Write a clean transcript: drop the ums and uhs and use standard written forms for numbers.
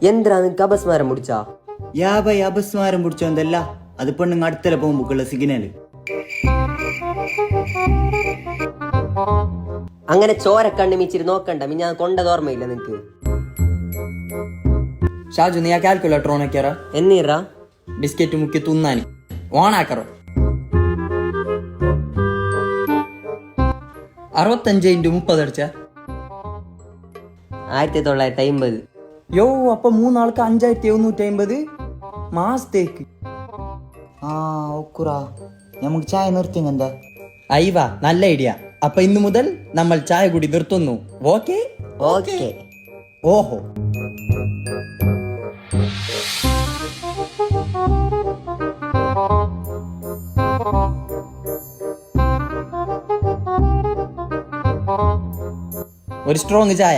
എന്തിനാ നിനക്ക് അപസ്മാരം പിടിച്ചാ? അപസ്മാരം പിടിച്ചോന്തല്ല, അത് പെണ്ണുങ്ങ അടുത്തല പോകുമ്പോക്കുള്ള സിഗ്നല്. അങ്ങനെ ചോര കണ്ണുമിച്ചിരി നോക്കണ്ട, ഞാൻ കൊണ്ടത് ഓർമ്മയില്ല നിനക്ക്. ഷാജു നീ ആ കാൽക്കുലേറ്റർ ഓണാക്കിയാറ? എന്നീറാ ബിസ്ക്കറ്റ് മുക്കി തിന്നാനി ഓണാക്കറോ? 65 × 30 അടിച്ച 1950. യോ, അപ്പൊ 3 ആൾക്ക് 5750 മാസത്തേക്ക്. ഒക്കുറാ, നമുക്ക് ചായ നിർത്തിങ്ങെന്താ? അയ്വാ, നല്ല ഐഡിയ. അപ്പൊ ഇന്നു മുതൽ നമ്മൾ ചായ കുടി നിർത്തുന്നു. Okay okay. ഓഹോ. ഒരു സ്ട്രോങ് ചായ.